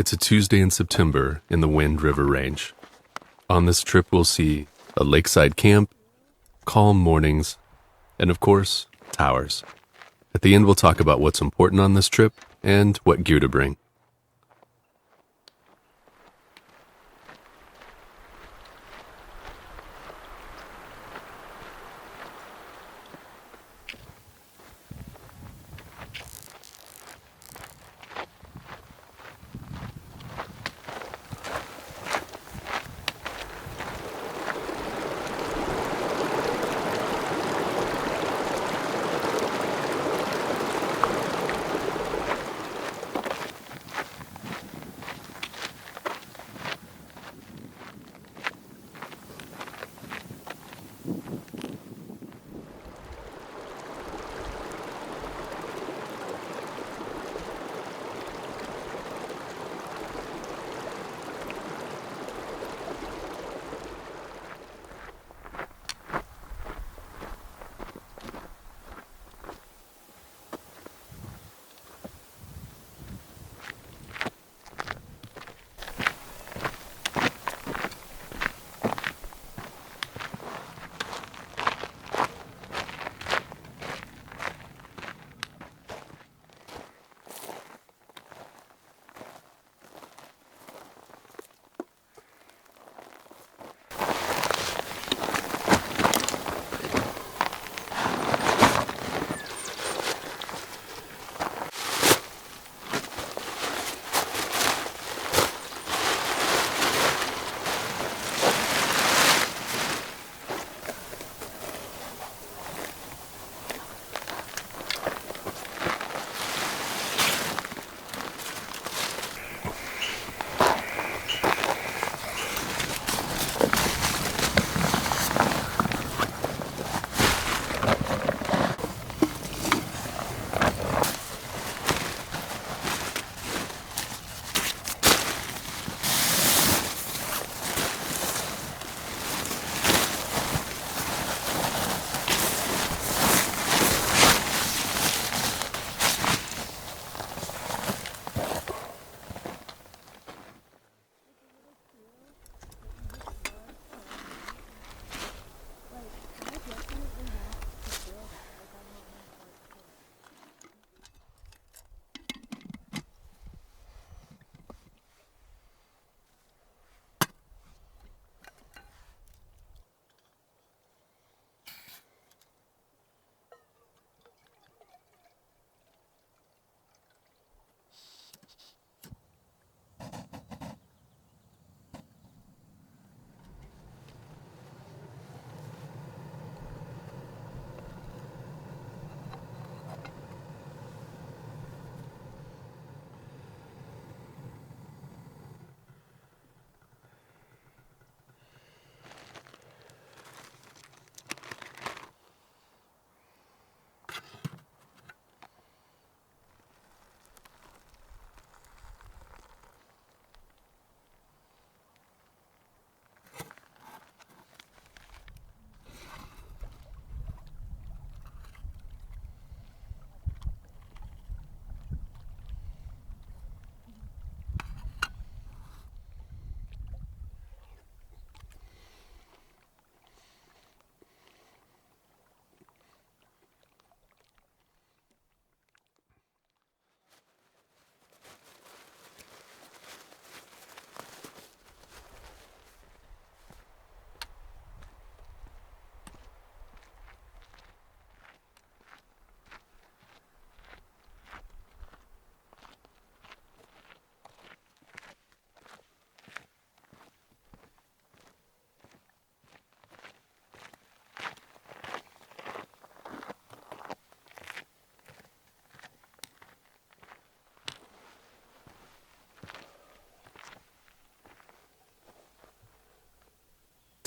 It's a Tuesday in September in the Wind River Range. On this trip, we'll see a lakeside camp, calm mornings, and of course, towers. At the end, we'll talk about what's important on this trip and what gear to bring.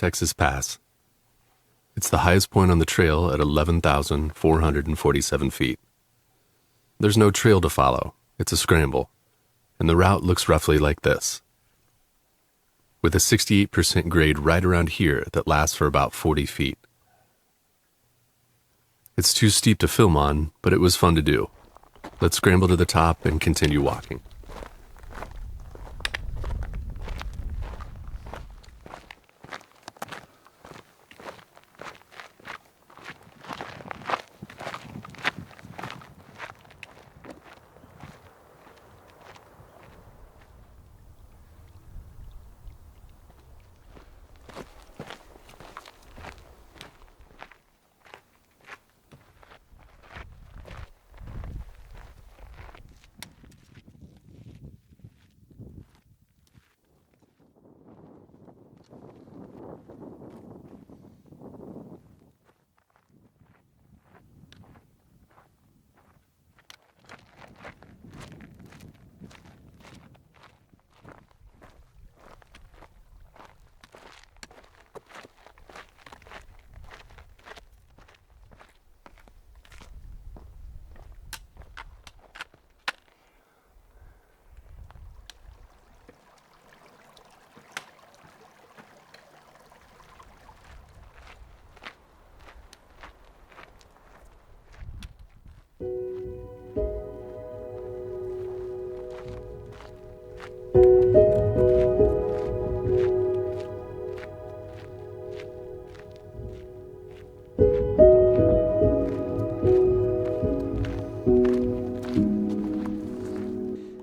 Texas Pass. It's the highest point on the trail at 11,447 feet. There's no trail to follow. It's a scramble, and the route looks roughly like this, with a 68% grade right around here that lasts for about 40 feet. It's too steep to film on, but it was fun to do. Let's scramble to the top and continue walking.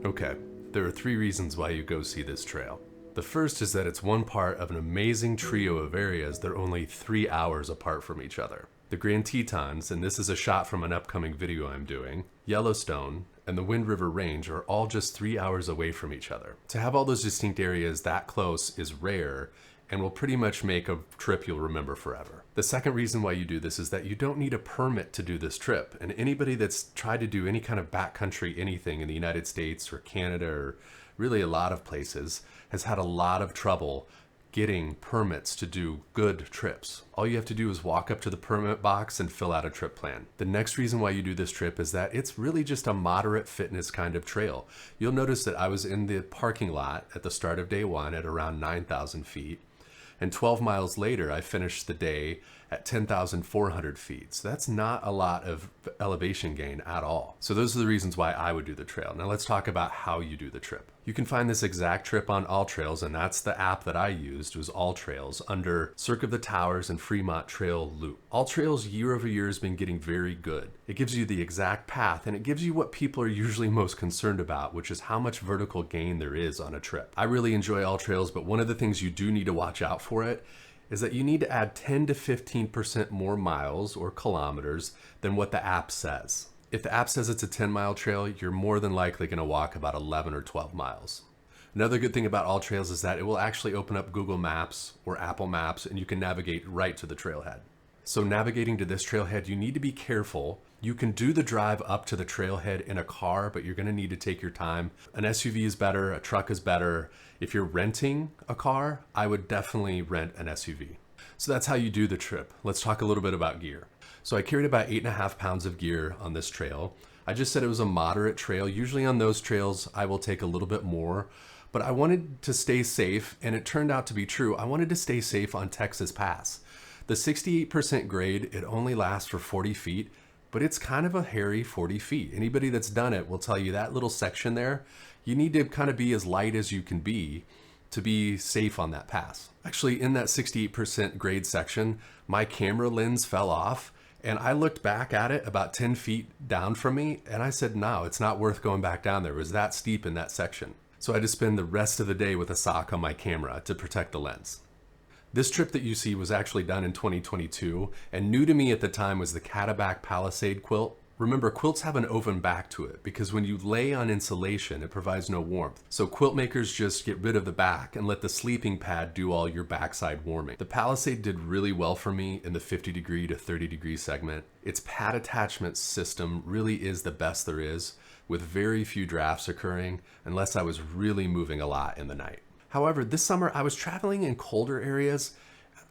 Okay, there are 3 reasons why you go see this trail. The first is that it's one part of an amazing trio of areas that are only 3 hours apart from each other. The Grand Tetons, and this is a shot from an upcoming video I'm doing, Yellowstone, and the Wind River Range are all just 3 hours away from each other. To have all those distinct areas that close is rare and will pretty much make a trip you'll remember forever. The second reason why you do this is that you don't need a permit to do this trip. And anybody that's tried to do any kind of backcountry anything in the United States or Canada or really a lot of places has had a lot of trouble getting permits to do good trips. All you have to do is walk up to the permit box and fill out a trip plan. The next reason why you do this trip is that it's really just a moderate fitness kind of trail. You'll notice that I was in the parking lot at the start of day 1 at around 9,000 feet. And 12 miles later, I finished the day at 10,400 feet. So that's not a lot of elevation gain at all. So those are the reasons why I would do the trail. Now let's talk about how you do the trip. You can find this exact trip on AllTrails, and that's the app that I used, was AllTrails, under Cirque of the Towers and Fremont Trail Loop. AllTrails year over year has been getting very good. It gives you the exact path, and it gives you what people are usually most concerned about, which is how much vertical gain there is on a trip. I really enjoy AllTrails, but one of the things you do need to watch out for it is that you need to add 10 to 15% more miles or kilometers than what the app says. If the app says it's a 10-mile trail, you're more than likely going to walk about 11 or 12 miles. Another good thing about AllTrails is that it will actually open up Google Maps or Apple Maps, and you can navigate right to the trailhead. So navigating to this trailhead, you need to be careful. You can do the drive up to the trailhead in a car, but you're going to need to take your time. An SUV is better, a truck is better. If you're renting a car, I would definitely rent an SUV. So that's how you do the trip. Let's talk a little bit about gear. So I carried about 8.5 pounds of gear on this trail. I just said it was a moderate trail. Usually on those trails, I will take a little bit more, but I wanted to stay safe, and it turned out to be true. I wanted to stay safe on Texas Pass. The 68% grade, it only lasts for 40 feet, but it's kind of a hairy 40 feet. Anybody that's done it will tell you that little section there, you need to kind of be as light as you can be to be safe on that pass. Actually, in that 68% grade section, my camera lens fell off, and I looked back at it about 10 feet down from me, and I said, no, it's not worth going back down there. It was that steep in that section. So I had to spend the rest of the day with a sock on my camera to protect the lens. This trip that you see was actually done in 2022, and new to me at the time was the Cataback Palisade quilt. Remember, quilts have an open back to it because when you lay on insulation, it provides no warmth. So quilt makers just get rid of the back and let the sleeping pad do all your backside warming. The Palisade did really well for me in the 50 degree to 30 degree segment. Its pad attachment system really is the best there is, with very few drafts occurring unless I was really moving a lot in the night. However, this summer I was traveling in colder areas,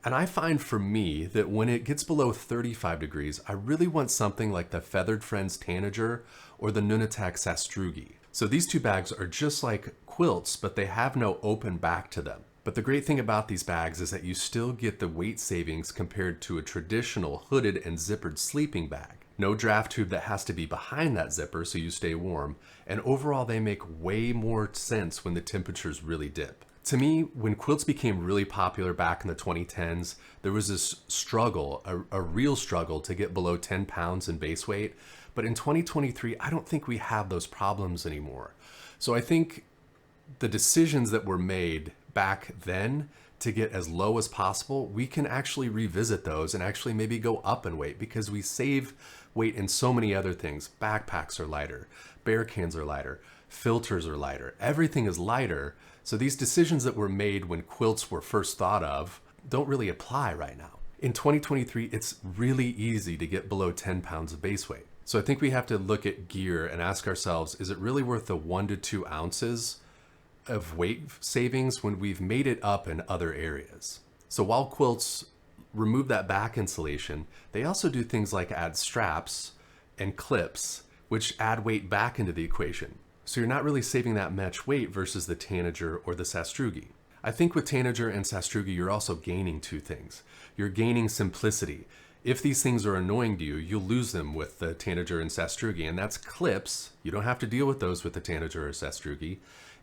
and I find for me that when it gets below 35 degrees, I really want something like the Feathered Friends Tanager or the Nunatak Sastrugi. So these two bags are just like quilts, but they have no open back to them. But the great thing about these bags is that you still get the weight savings compared to a traditional hooded and zippered sleeping bag. No draft tube that has to be behind that zipper so you stay warm, and overall they make way more sense when the temperatures really dip. To me, when quilts became really popular back in the 2010s, there was this struggle, a real struggle to get below 10 pounds in base weight. But in 2023, I don't think we have those problems anymore. So I think the decisions that were made back then to get as low as possible, we can actually revisit those and actually maybe go up in weight because we save weight in so many other things. Backpacks are lighter, bear cans are lighter, filters are lighter, everything is lighter. So these decisions that were made when quilts were first thought of don't really apply right now. In 2023, it's really easy to get below 10 pounds of base weight. So I think we have to look at gear and ask ourselves, is it really worth the 1 to 2 ounces of weight savings when we've made it up in other areas? So while quilts remove that back insulation, they also do things like add straps and clips, which add weight back into the equation. So you're not really saving that much weight versus the Tanager or the Sastrugi. I think with Tanager and Sastrugi, you're also gaining two things. You're gaining simplicity. If these things are annoying to you, you'll lose them with the Tanager and Sastrugi, and that's clips. You don't have to deal with those with the Tanager or Sastrugi.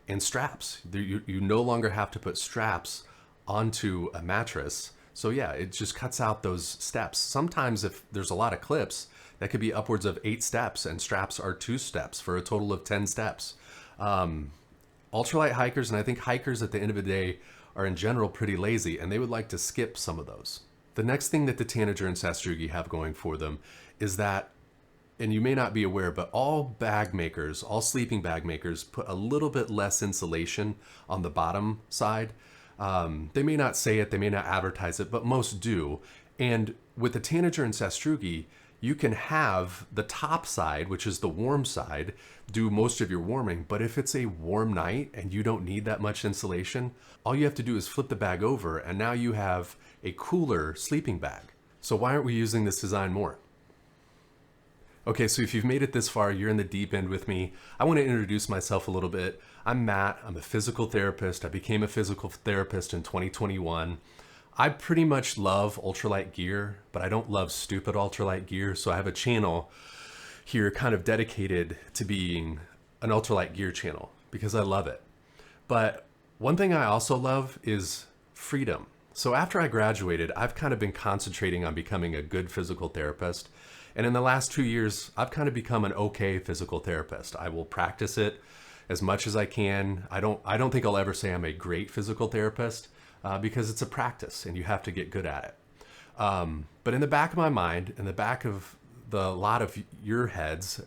And straps. You no longer have to put straps onto a mattress. So yeah, it just cuts out those steps. Sometimes if there's a lot of clips, that could be upwards of 8 steps, and straps are 2 steps for a total of 10 steps. Ultralight hikers, and I think hikers at the end of the day are in general pretty lazy, and they would like to skip some of those. The next thing that the Tanager and Sastrugi have going for them is that, and you may not be aware, but all bag makers, all sleeping bag makers put a little bit less insulation on the bottom side. They may not say it, they may not advertise it, but most do. And with the Tanager and Sastrugi, you can have the top side, which is the warm side, do most of your warming. But if it's a warm night and you don't need that much insulation, all you have to do is flip the bag over, and now you have a cooler sleeping bag. So why aren't we using this design more? Okay, so if you've made it this far, you're in the deep end with me. I want to introduce myself a little bit. I'm Matt. I'm a physical therapist. I became a physical therapist in 2021. I pretty much love ultralight gear, but I don't love stupid ultralight gear. So I have a channel here kind of dedicated to being an ultralight gear channel because I love it. But one thing I also love is freedom. So after I graduated, I've kind of been concentrating on becoming a good physical therapist. And in the last 2 years, I've kind of become an okay physical therapist. I will practice it as much as I can. I don't think I'll ever say I'm a great physical therapist because it's a practice and you have to get good at it. But in the back of my mind, in the back of a lot of your heads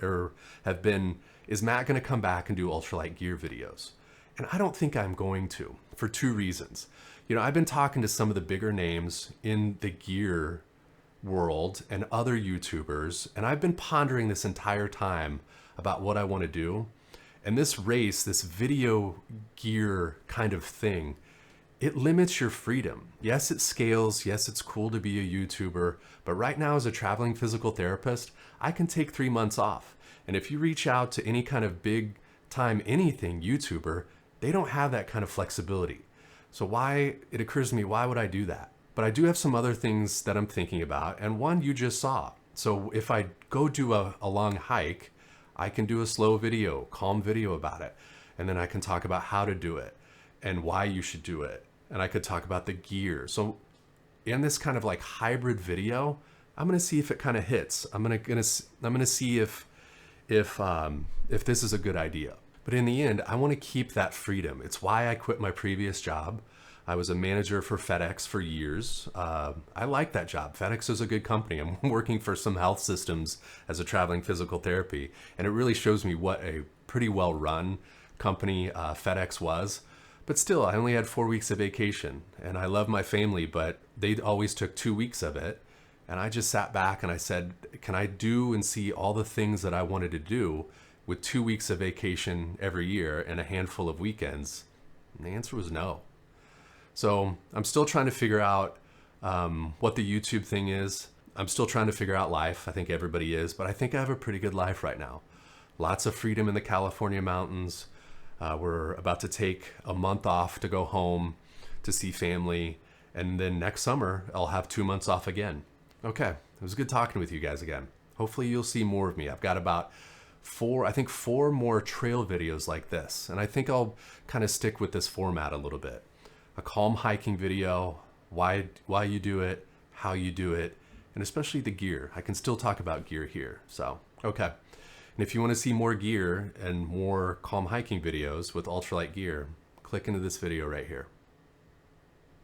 have been, is Matt going to come back and do ultralight gear videos? And I don't think I'm going to, for 2 reasons. You know, I've been talking to some of the bigger names in the gear world and other YouTubers, and I've been pondering this entire time about what I want to do. And this race, this video gear kind of thing, it limits your freedom. Yes, it scales. Yes, it's cool to be a YouTuber. But right now, as a traveling physical therapist, I can take 3 months off. And if you reach out to any kind of big time anything YouTuber, they don't have that kind of flexibility. So it occurs to me, why would I do that? But I do have some other things that I'm thinking about. And one you just saw. So if I go do a long hike, I can do a slow video, calm video about it. And then I can talk about how to do it and why you should do it. And I could talk about the gear. So in this kind of like hybrid video, I'm going to see if it kind of hits. I'm going to see if this is a good idea. But in the end, I want to keep that freedom. It's why I quit my previous job. I was a manager for FedEx for years. I like that job. FedEx is a good company. I'm working for some health systems as a traveling physical therapy, and it really shows me what a pretty well-run company FedEx was. But still, I only had 4 weeks of vacation, and I love my family, but they always took 2 weeks of it. And I just sat back and I said, can I do and see all the things that I wanted to do with 2 weeks of vacation every year and a handful of weekends? And the answer was no. So I'm still trying to figure out what the YouTube thing is. I'm still trying to figure out life. I think everybody is, but I think I have a pretty good life right now. Lots of freedom in the California mountains. We're about to take a month off to go home to see family. And then next summer, I'll have 2 months off again. Okay, it was good talking with you guys again. Hopefully you'll see more of me. I've got about 4 more trail videos like this. And I think I'll kind of stick with this format a little bit. A calm hiking video, why you do it, how you do it, and especially the gear. I can still talk about gear here. So, okay. And if you want to see more gear and more calm hiking videos with ultralight gear, click into this video right here.